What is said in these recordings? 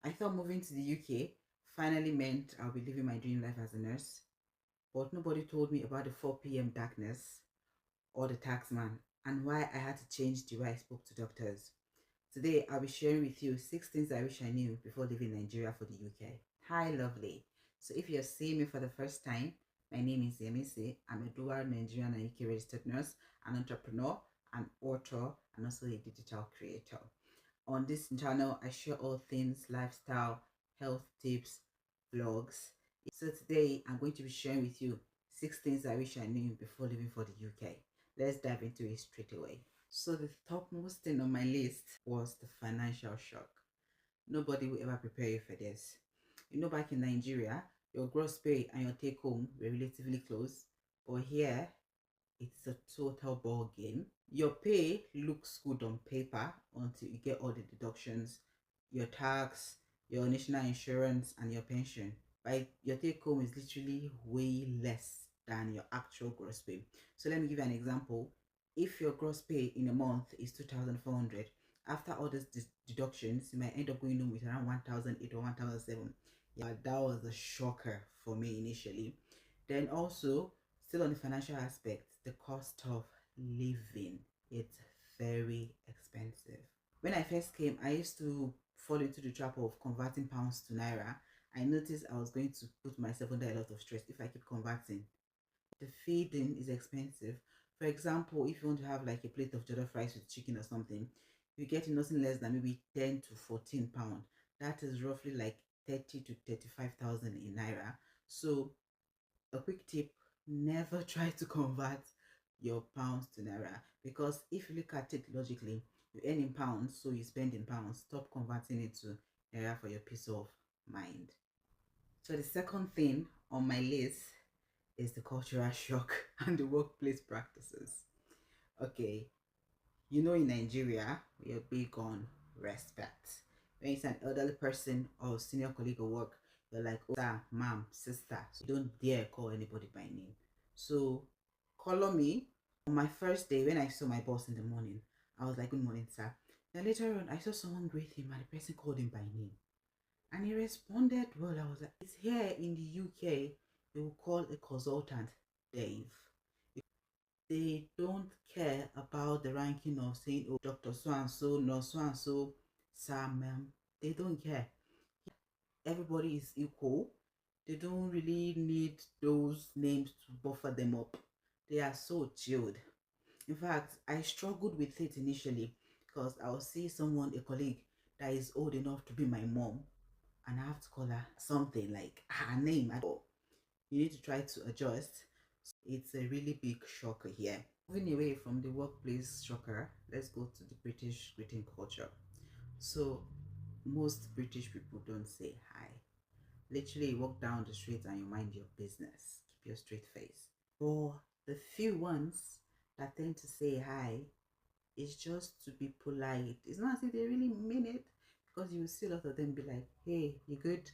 I thought moving to the UK finally meant I'll be living my dream life as a nurse, but nobody told me about the 4 p.m. darkness or the taxman and why I had to change the way I spoke to doctors. Today, I'll be sharing with you 6 things I wish I knew before leaving Nigeria for the UK. Hi, lovely. So if you're seeing me for the first time, my name is Yemisi. I'm a dual Nigerian and UK registered nurse, an entrepreneur, an author, and also a digital creator. On this channel, I share all things lifestyle, health tips, vlogs. So today, I'm going to be sharing with you 6 things I wish I knew before leaving for the UK. Let's dive into it straight away. So the topmost thing on my list was the financial shock. Nobody will ever prepare you for this. Back in Nigeria, your gross pay and your take home were relatively close, but here it's a total ball game. Your pay looks good on paper until you get all the deductions, your tax, your national insurance, and your pension. Right? Your take home is literally way less than your actual gross pay. So let me give you an example. If your gross pay in a month is 2,400, after all these deductions, you might end up going home with around 1,008 or 1,007. Yeah, that was a shocker for me initially. Then also, still on the financial aspect, the cost of living, it's very expensive. When I first came, I used to fall into the trap of converting pounds to naira. I noticed I was going to put myself under a lot of stress if I keep converting. The feeding is expensive. For example, if you want to have like a plate of jollof rice with chicken or something, you get nothing less than maybe 10 to 14 pounds. That is roughly like 30 to 35,000 in naira. So a quick tip, never try to convert your pounds to naira, because if you look at it logically, you earn in pounds, so you spend in pounds. Stop converting it to naira for your peace of mind. So the second thing on my list is the cultural shock and the workplace practices. Okay, in Nigeria, we are big on respect. When it's an elderly person or senior colleague at work, you're like, oh, sir, ma'am, sister. So you don't dare call anybody by name. So, call me. On my first day, when I saw my boss in the morning, I was like, good morning, sir. Then later on, I saw someone greet him and the person called him by name. And he responded well. I was like, it's here in the UK, they will call a consultant Dave. They don't care about the ranking of saying, oh, Dr. So-and-so, nurse so-and-so, sir, ma'am. They don't care. Everybody is equal. They don't really need those names to buffer them up. They are so chilled. In fact, I struggled with it initially because I'll see someone, a colleague, that is old enough to be my mom, and I have to call her something like her name. You need to try to adjust. It's a really big shocker here. Moving away from the workplace shocker, let's go to the British greeting culture. So, most British people don't say hi. Literally, you walk down the street and you mind your business. Keep your straight face. But the few ones that tend to say hi is just to be polite. It's not as if they really mean it, because you see a lot of them be like, hey, you good?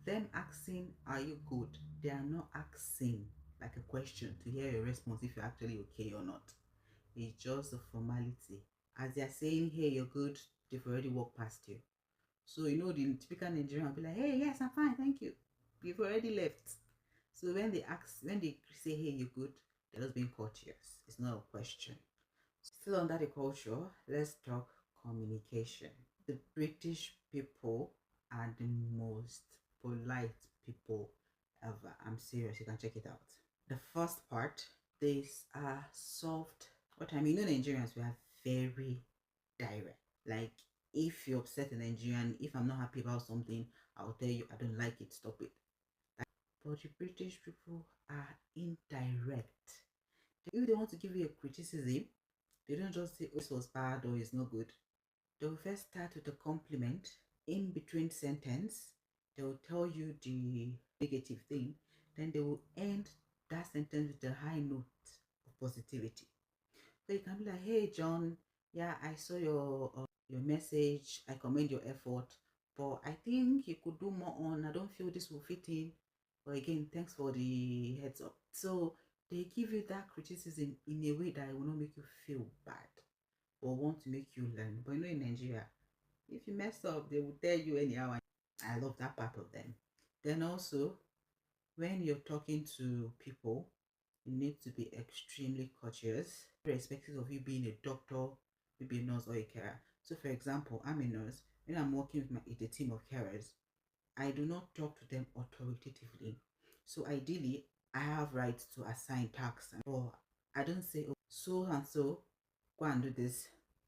Them asking, are you good? They are not asking like a question to hear your response if you're actually okay or not. It's just a formality. As they're saying, hey, you're good, they've already walked past you. So the typical Nigerian will be like, hey, yes, I'm fine, thank you. You've already left. So when they say, hey, you're good, they're just being courteous. It's not a question. Still under the culture, let's talk communication. The British people are the most polite people ever. I'm serious, you can check it out. The first part, these are soft. What I mean, Nigerians, we are very direct. Like, if you're upset in Nigerian, if I'm not happy about something, I'll tell you I don't like it, stop it. But the British people are indirect. If they want to give you a criticism, they don't just say, oh, this was bad or it's not good. They will first start with a compliment. In between sentence, they will tell you the negative thing. Then they will end that sentence with a high note of positivity. So you can be like, hey, John, yeah, I saw your message. I commend your effort, but I think you could do more on. I don't feel this will fit in. But again, thanks for the heads up. So they give you that criticism in a way that will not make you feel bad or want to make you learn. But in Nigeria, If you mess up, they will tell you anyhow. I love that part of them. Then also, when you're talking to people, you need to be extremely cautious, irrespective of you being a doctor, maybe a nurse or a carer. So, for example, I'm a nurse. When I'm working with a team of carers, I do not talk to them authoritatively. So, ideally, I have rights to assign tasks, or I don't say, oh, so and so, go and do this,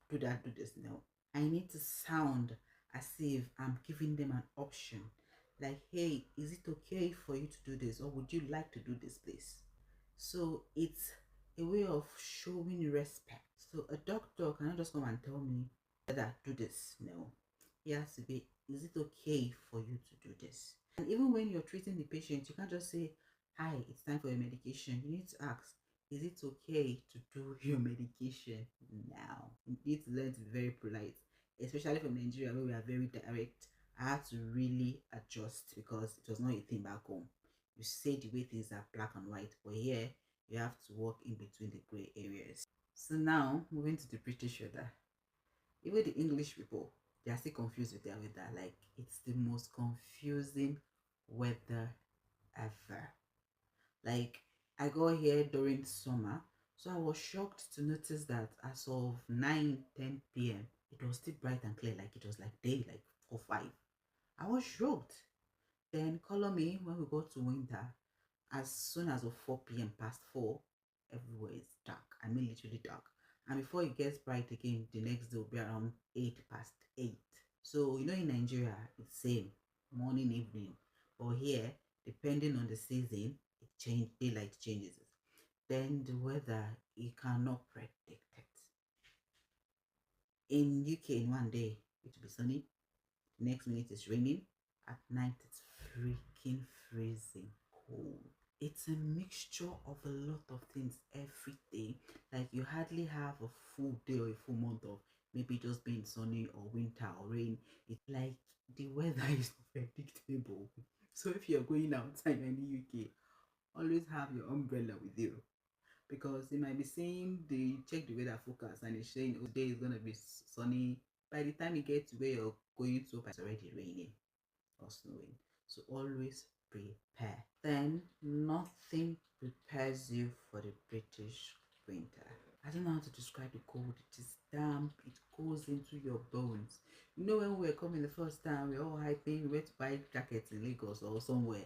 do that, do this. No, I need to sound as if I'm giving them an option. Like, hey, is it okay for you to do this, or would you like to do this, please? So it's a way of showing respect. So a doctor cannot just come and tell me that do this. No, he has to be, is it okay for you to do this? And even when you're treating the patient, you can't just say, hi, it's time for your medication. You need to ask, is it okay to do your medication now? You need to learn to be very polite, especially from Nigeria where we are very direct. I had to really adjust because it was not a thing back home. You say the way things are black and white, but here you have to walk in between the gray areas. So now moving to the British weather. Even the English people, they are still confused with their weather. Like, it's the most confusing weather ever. Like, I got here during summer, so I was shocked to notice that as of 9-10 p.m. it was still bright and clear, like it was like day, like 4-5. I was shocked. Then color me when we go to winter, as soon as of 4 p.m. past 4, everywhere is dark. I mean literally dark. And before it gets bright again, the next day will be around 8 past 8. So you know in Nigeria it's same morning, evening. But here, depending on the season, daylight changes. Then the weather, you cannot predict it. In UK in one day it will be sunny, the next minute it's raining, at night it's freaking freezing cold. It's a mixture of a lot of things every day. Like, you hardly have a full day or a full month of maybe just being sunny or winter or rain. It's like the weather is unpredictable. So if you're going outside in the UK, always have your umbrella with you, because it might be saying they check the weather forecast and it's saying, oh, today is gonna be sunny. By the time you get to where you're going to, it's already raining or snowing. So always prepare. Then nothing prepares you for the British winter. I don't know how to describe the cold. It is damp. It goes into your bones. You know, when we were coming the first time, we were all hyping. We went to buy jackets in Lagos or somewhere.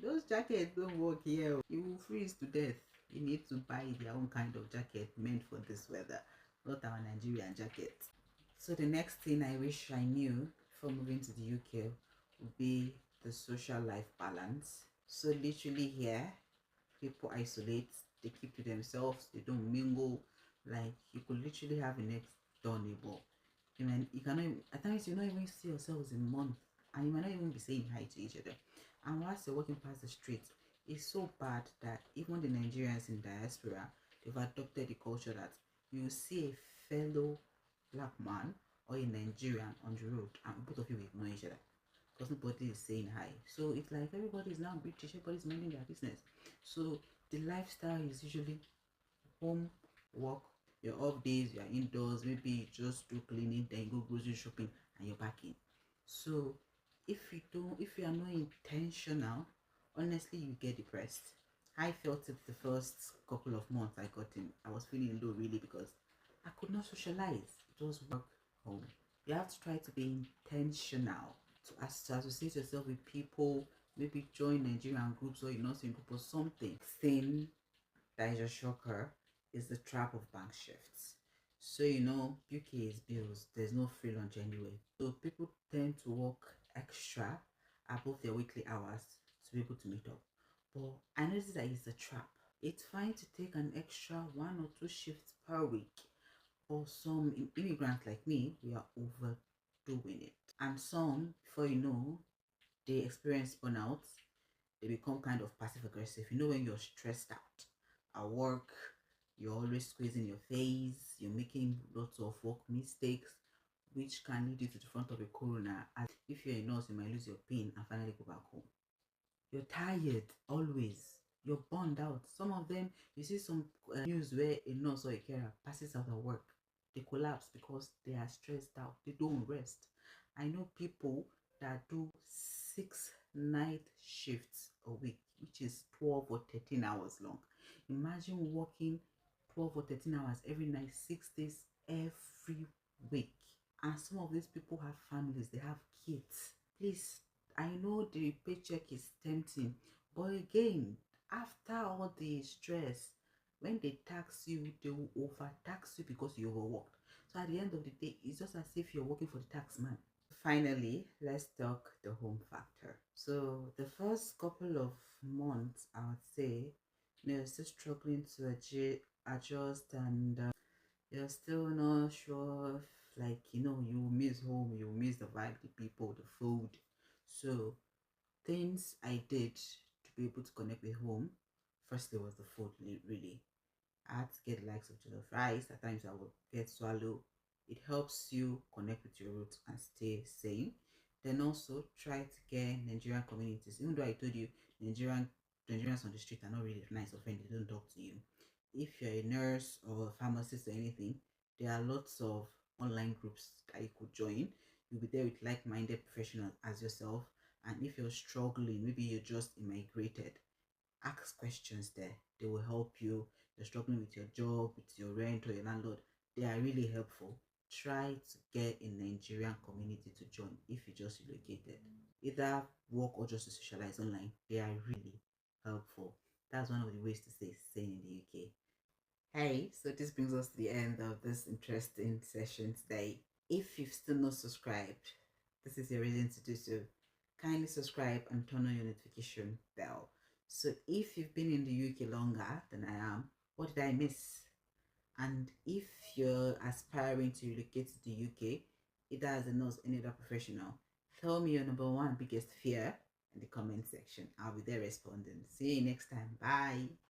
Those jackets don't work here. You will freeze to death. You need to buy their own kind of jacket meant for this weather, not our Nigerian jacket. So the next thing I wish I knew before moving to the UK would be the social life balance. So literally here, people isolate, they keep to themselves, they don't mingle. Like, you could literally have a next door neighbor. You cannot even, at times you not even see yourselves in a month, and you might not even be saying hi to each other. And whilst you're walking past the street, it's so bad that even the Nigerians in diaspora, they've adopted the culture that you see a fellow black man or a Nigerian on the road and both of you will ignore each other because nobody is saying hi. So it's like everybody is now British, everybody's minding their business. So the lifestyle is usually home, work, your off days, you're indoors, maybe you just do cleaning, then you go grocery shopping and you're back in. So if you are not intentional, honestly you get depressed. I felt it the first couple of months I got in. I was feeling low really because I could not socialize. It was work, home. You have to try to be intentional to associate yourself with people, maybe join Nigerian groups or a nursing group or something. Thing that is a shocker is the trap of bank shifts. So you know, UK is bills. There's no free lunch anyway. So people tend to work extra above their weekly hours to be able to meet up. But I noticed that it's a trap. It's fine to take an extra 1 or 2 shifts per week. For some immigrants like me, we are overdoing it. And some, before you know, they experience burnout. They become kind of passive aggressive. You know, when you're stressed out at work, you're always squeezing your face, you're making lots of work mistakes, which can lead you to the front of a coroner. As if you're a nurse, you might lose your pin and finally go back home. You're tired always. You're burned out. Some of them, you see some news where a nurse or a carer passes out at work. They collapse because they are stressed out. They don't rest. I know people that do 6 night shifts a week, which is 12 or 13 hours long. Imagine working 12 or 13 hours every night, 6 days every week. And some of these people have families, they have kids. Please, I know the paycheck is tempting, but again, after all the stress, when they tax you, they will overtax you because you overworked. So at the end of the day, it's just as if you're working for the tax man. Finally, let's talk the home factor. So the first couple of months, I would say, you're still struggling to adjust, and you're still not sure if, like, you miss home, you miss the vibe, the people, the food. So things I did to be able to connect with home, firstly was the food, really. I had to get likes of jollof rice. At times I would get swallow. It helps you connect with your roots and stay sane. Then also try to get Nigerian communities. Even though I told you Nigerians on the street are not really nice or friendly, they don't talk to you. If you're a nurse or a pharmacist or anything, there are lots of online groups that you could join. You'll be there with like-minded professionals as yourself. And if you're struggling, maybe you're just immigrated, ask questions there. They will help you. You're struggling with your job, with your rent or your landlord. They are really helpful. Try to get a Nigerian community to join if you just relocated. Either work or just to socialize online. They are really helpful. That's one of the ways to stay sane in the UK. Hey, so this brings us to the end of this interesting session today. If you've still not subscribed, this is your reason to do so. Kindly subscribe and turn on your notification bell. So if you've been in the UK longer than I am, what did I miss? And if you're aspiring to relocate to the UK, either as a nurse or any other professional, tell me your number one biggest fear in the comment section. I'll be there responding. See you next time. Bye.